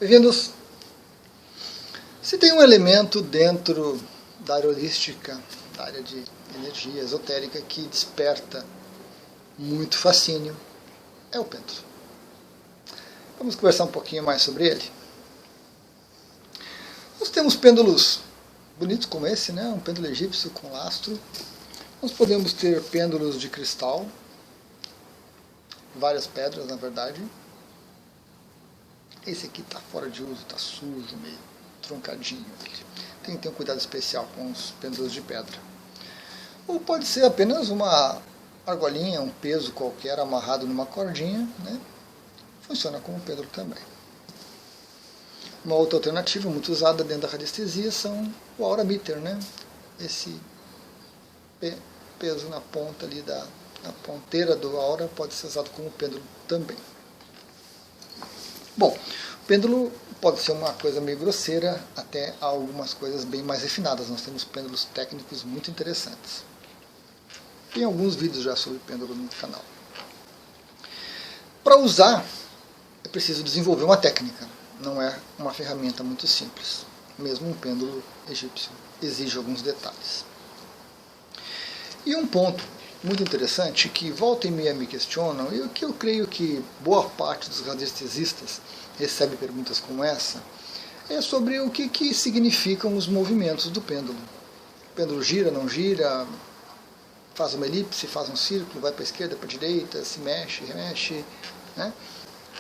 Bem-vindos! Se tem um elemento dentro da área holística, da área de energia esotérica, que desperta muito fascínio, é o pêndulo. Vamos conversar um pouquinho mais sobre ele. Nós temos pêndulos bonitos como esse, né? Um pêndulo egípcio com lastro. Nós podemos ter pêndulos de cristal, várias pedras na verdade. Esse aqui está fora de uso, está sujo, meio truncadinho. Tem que ter um cuidado especial com os pêndulos de pedra. Ou pode ser apenas uma argolinha, um peso qualquer amarrado numa cordinha, né? Funciona como pêndulo também. Uma outra alternativa muito usada dentro da radiestesia são o aura meter, né? Esse peso na ponta ali na ponteira do aura pode ser usado como pêndulo também. Bom, o pêndulo pode ser uma coisa meio grosseira até algumas coisas bem mais refinadas. Nós temos pêndulos técnicos muito interessantes. Tem alguns vídeos já sobre pêndulo no canal. Para usar, é preciso desenvolver uma técnica. Não é uma ferramenta muito simples. Mesmo um pêndulo egípcio exige alguns detalhes. E um ponto muito interessante que volta e meia me questionam, e que eu creio que boa parte dos radiestesistas recebe perguntas como essa, é sobre o que significam os movimentos do pêndulo. O pêndulo gira, não gira, faz uma elipse, faz um círculo, vai para a esquerda, para a direita, se mexe, remexe, né?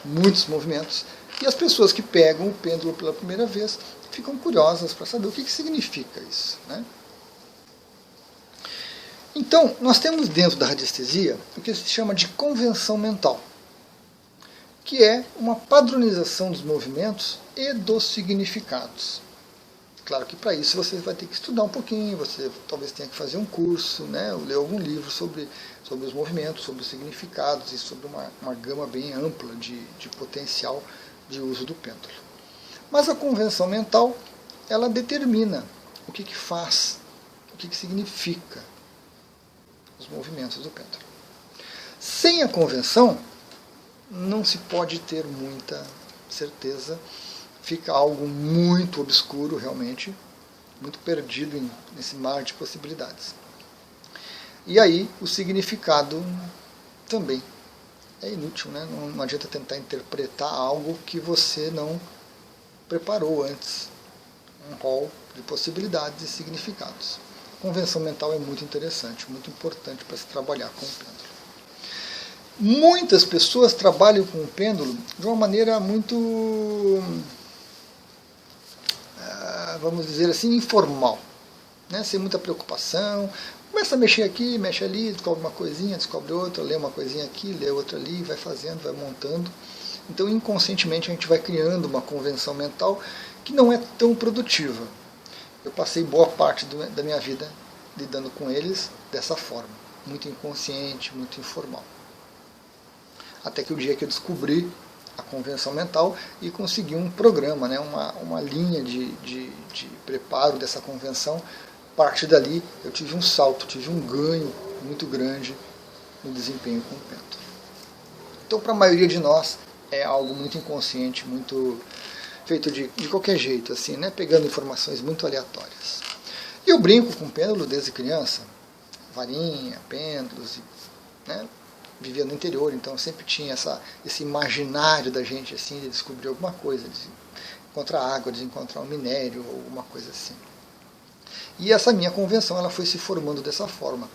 Muitos movimentos. E as pessoas que pegam o pêndulo pela primeira vez ficam curiosas para saber o que significa isso, né? Então, nós temos dentro da radiestesia o que se chama de convenção mental, que é uma padronização dos movimentos e dos significados. Claro que para isso você vai ter que estudar um pouquinho, você talvez tenha que fazer um curso, né, ou ler algum livro sobre os movimentos, sobre os significados e sobre uma gama bem ampla de potencial de uso do pêndulo. Mas a convenção mental, ela determina o que faz, o que significa os movimentos do pêndulo. Sem a convenção, não se pode ter muita certeza, fica algo muito obscuro realmente, muito perdido nesse mar de possibilidades. E aí o significado também é inútil, né? Não adianta tentar interpretar algo que você não preparou antes, um rol de possibilidades e significados. A convenção mental é muito interessante, muito importante para se trabalhar com o pêndulo. Muitas pessoas trabalham com o pêndulo de uma maneira muito, vamos dizer assim, informal, né? Sem muita preocupação. Começa a mexer aqui, mexe ali, descobre uma coisinha, descobre outra, lê uma coisinha aqui, lê outra ali, vai fazendo, vai montando. Então, inconscientemente, a gente vai criando uma convenção mental que não é tão produtiva. Eu passei boa parte da minha vida lidando com eles dessa forma, muito inconsciente, muito informal. Até que o dia que eu descobri a convenção mental e consegui um programa, né, uma linha de preparo dessa convenção, a partir dali eu tive um salto, tive um ganho muito grande no desempenho com o pêndulo. Então, para a maioria de nós, é algo muito inconsciente, muito feito de qualquer jeito, assim, né? Pegando informações muito aleatórias. E eu brinco com pêndulo desde criança, varinha, pêndulos, né? Vivia no interior, então sempre tinha esse imaginário da gente, assim, de descobrir alguma coisa, de encontrar água, de encontrar um minério, ou alguma coisa assim. E essa minha convenção, ela foi se formando dessa forma.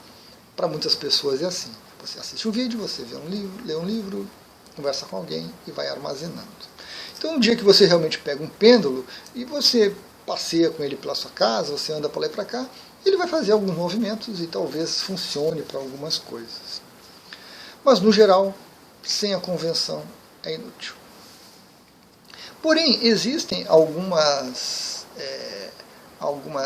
Para muitas pessoas é assim. Você assiste um vídeo, você vê um livro, lê um livro, conversa com alguém e vai armazenando. Então, um dia que você realmente pega um pêndulo e você passeia com ele pela sua casa, você anda para lá e para cá, ele vai fazer alguns movimentos e talvez funcione para algumas coisas. Mas, no geral, sem a convenção é inútil. Porém, existem algumas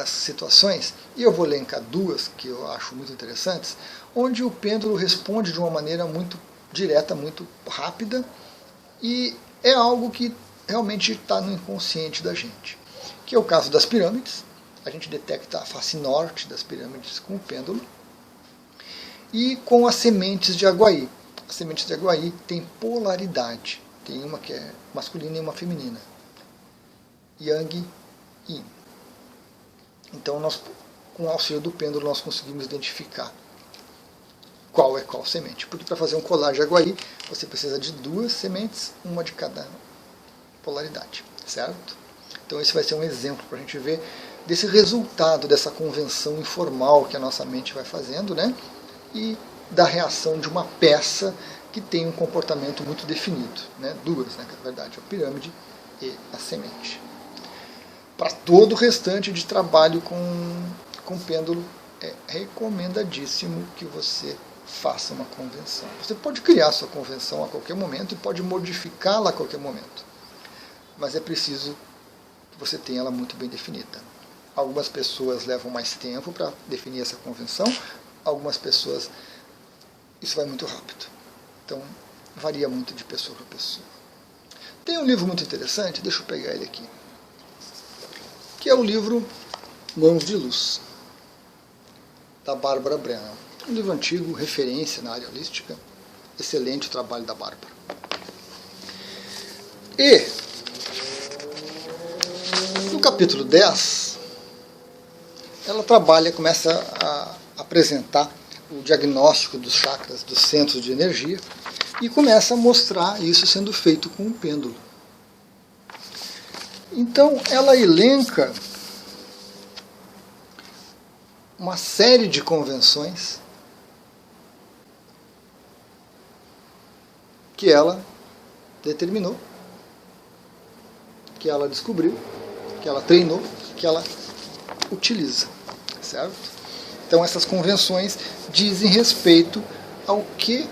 situações, e eu vou elencar duas que eu acho muito interessantes, onde o pêndulo responde de uma maneira muito direta, muito rápida, e é algo que realmente está no inconsciente da gente. Que é o caso das pirâmides. A gente detecta a face norte das pirâmides com o pêndulo. E com as sementes de Aguaí. As sementes de Aguaí têm polaridade. Tem uma que é masculina e uma feminina. Yang e Yin. Então, com o auxílio do pêndulo, nós conseguimos identificar qual é qual semente. Porque para fazer um colar de Aguaí, você precisa de 2 sementes, uma de cada polaridade, certo? Então esse vai ser um exemplo para a gente ver desse resultado, dessa convenção informal que a nossa mente vai fazendo, né? E da reação de uma peça que tem um comportamento muito definido, né? 2, né? Que na verdade é a pirâmide e a semente. Para todo o restante de trabalho com pêndulo, é recomendadíssimo que você faça uma convenção. Você pode criar sua convenção a qualquer momento e pode modificá-la a qualquer momento. Mas é preciso que você tenha ela muito bem definida. Algumas pessoas levam mais tempo para definir essa convenção, algumas pessoas isso vai muito rápido. Então, varia muito de pessoa para pessoa. Tem um livro muito interessante, deixa eu pegar ele aqui, que é o livro Mãos de Luz, da Bárbara Brennan. Um livro antigo, referência na área holística. Excelente o trabalho da Bárbara. E, no capítulo 10, ela começa a apresentar o diagnóstico dos chakras, dos centros de energia, e começa a mostrar isso sendo feito com um pêndulo. Então, ela elenca uma série de convenções que ela determinou, que ela descobriu, que ela treinou, que ela utiliza, certo? Então essas convenções dizem respeito ao que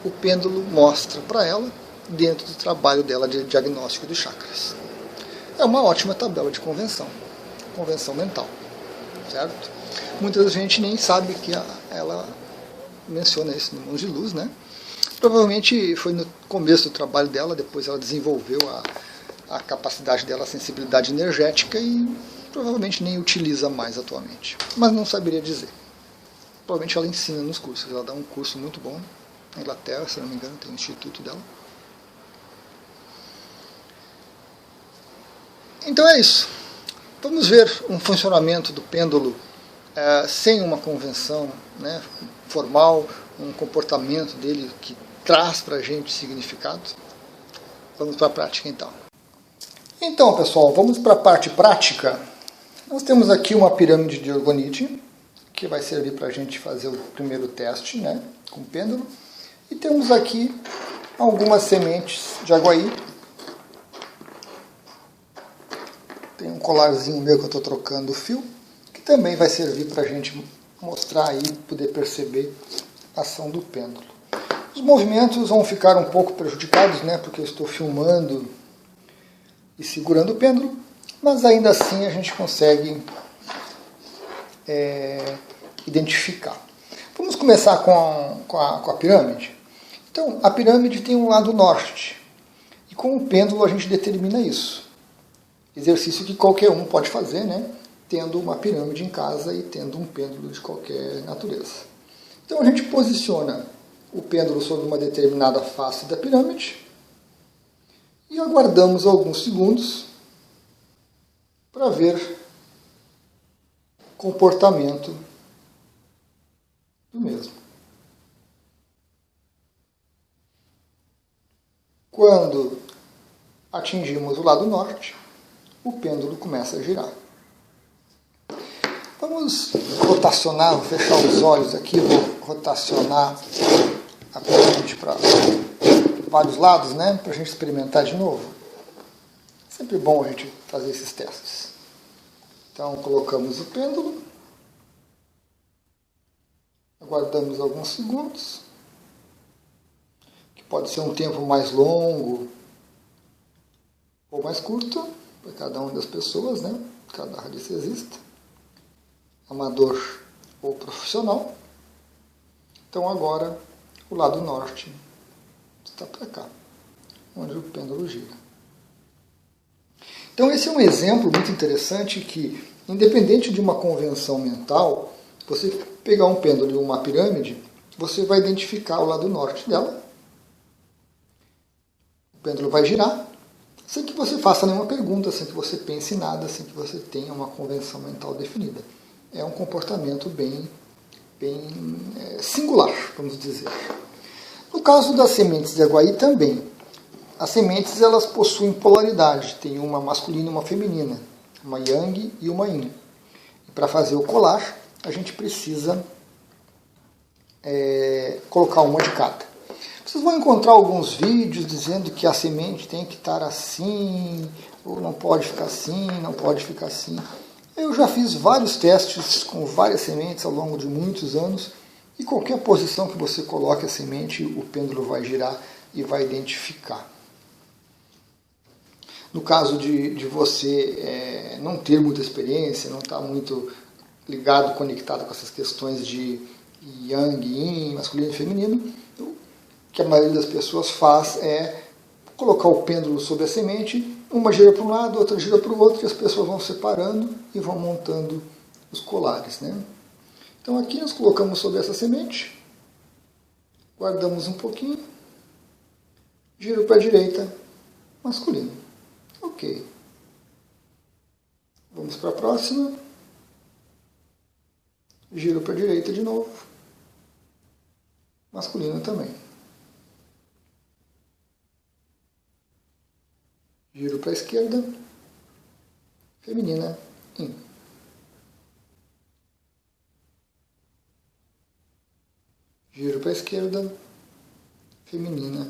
o pêndulo mostra para ela dentro do trabalho dela de diagnóstico de chakras. É uma ótima tabela de convenção mental, certo? Muita gente nem sabe que ela menciona isso no Mãos de Luz, né? Provavelmente foi no começo do trabalho dela, depois ela desenvolveu a capacidade dela, a sensibilidade energética e provavelmente nem utiliza mais atualmente. Mas não saberia dizer. Provavelmente ela ensina nos cursos, ela dá um curso muito bom na Inglaterra, se não me engano, tem um instituto dela. Então é isso. Vamos ver um funcionamento do pêndulo sem uma convenção, né, formal, um comportamento dele que traz para a gente significado. Vamos para a prática então. Então, pessoal, vamos para a parte prática. Nós temos aqui uma pirâmide de orgonite, que vai servir para a gente fazer o primeiro teste, né, com pêndulo. E temos aqui algumas sementes de Aguaí. Tem um colarzinho meu que eu estou trocando o fio, que também vai servir para a gente mostrar aí, poder perceber a ação do pêndulo. Os movimentos vão ficar um pouco prejudicados, né, porque eu estou filmando e segurando o pêndulo, mas ainda assim a gente consegue identificar. Vamos começar com a pirâmide. Então, a pirâmide tem um lado norte, e com o pêndulo a gente determina isso. Exercício que qualquer um pode fazer, né, tendo uma pirâmide em casa e tendo um pêndulo de qualquer natureza. Então a gente posiciona o pêndulo sobre uma determinada face da pirâmide e aguardamos alguns segundos para ver o comportamento do mesmo. Quando atingimos o lado norte, o pêndulo começa a girar. Vamos rotacionar, vou fechar os olhos aqui, vou rotacionar a pirâmide para vários lados, né, para a gente experimentar de novo. Sempre bom a gente fazer esses testes. Então, colocamos o pêndulo, aguardamos alguns segundos, que pode ser um tempo mais longo ou mais curto, para cada uma das pessoas, né, cada radiestesista, amador ou profissional. Então agora o lado norte está para cá, onde o pêndulo gira. Então esse é um exemplo muito interessante que, independente de uma convenção mental, você pegar um pêndulo e uma pirâmide, você vai identificar o lado norte dela. O pêndulo vai girar, sem que você faça nenhuma pergunta, sem que você pense em nada, sem que você tenha uma convenção mental definida. É um comportamento bem singular, vamos dizer. No caso das sementes de aguaí também, as sementes elas possuem polaridade, tem uma masculina e uma feminina, uma yang e uma yin. E para fazer o colar, a gente precisa colocar uma de cada. Vocês vão encontrar alguns vídeos dizendo que a semente tem que estar assim, ou não pode ficar assim, não pode ficar assim. Eu já fiz vários testes com várias sementes ao longo de muitos anos, e qualquer posição que você coloque a semente, o pêndulo vai girar e vai identificar. No caso de você não ter muita experiência, não estar muito ligado, conectado com essas questões de yang, yin, masculino e feminino, o que a maioria das pessoas faz é colocar o pêndulo sobre a semente, uma gira para um lado, outra gira para o outro, e as pessoas vão separando e vão montando os colares, né? Então aqui nós colocamos sobre essa semente, guardamos um pouquinho, giro para a direita, masculino. Ok. Vamos para a próxima. Giro para a direita de novo. Masculino também. Giro para a esquerda. Feminina. In. Giro para a esquerda. Feminina.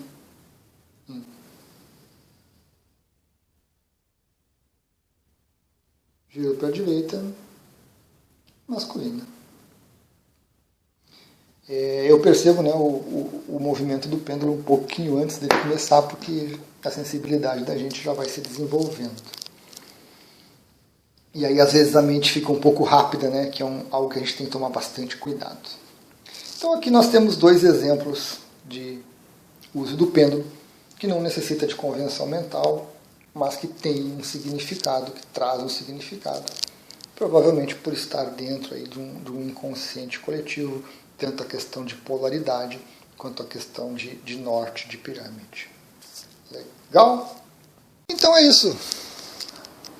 In. Giro para a direita, masculina. Eu percebo, né, o movimento do pêndulo um pouquinho antes dele começar, porque a sensibilidade da gente já vai se desenvolvendo. E aí, às vezes, a mente fica um pouco rápida, né, que é algo que a gente tem que tomar bastante cuidado. Então, aqui nós temos dois exemplos de uso do pêndulo, que não necessita de convenção mental, mas que tem um significado, que traz um significado, provavelmente por estar dentro aí de um inconsciente coletivo, tanto a questão de polaridade, quanto a questão de norte de pirâmide. Legal? Então é isso.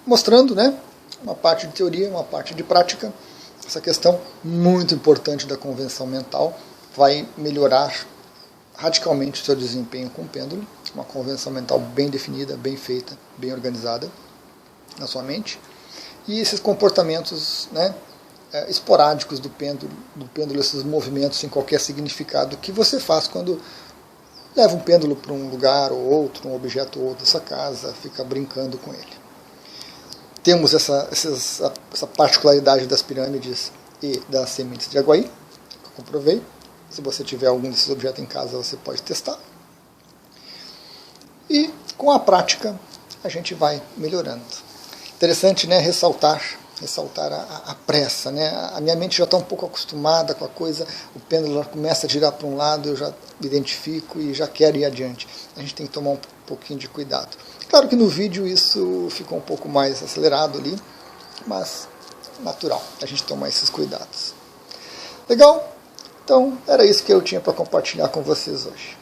Mostrando, né, uma parte de teoria, uma parte de prática, essa questão muito importante da convenção mental vai melhorar radicalmente o seu desempenho com o pêndulo, uma convenção mental bem definida, bem feita, bem organizada na sua mente. E esses comportamentos, né, esporádicos do pêndulo, esses movimentos sem qualquer significado que você faz quando leva um pêndulo para um lugar ou outro, um objeto ou outro dessa casa, fica brincando com ele. Temos essa particularidade das pirâmides e das sementes de aguaí, que eu comprovei. Se você tiver algum desses objetos em casa, você pode testar. E com a prática, a gente vai melhorando. Interessante, né, ressaltar a pressa. Né? A minha mente já está um pouco acostumada com a coisa, o pêndulo começa a girar para um lado, eu já identifico e já quero ir adiante. A gente tem que tomar um pouquinho de cuidado. Claro que no vídeo isso ficou um pouco mais acelerado ali, mas natural a gente tomar esses cuidados. Legal? Então, era isso que eu tinha para compartilhar com vocês hoje.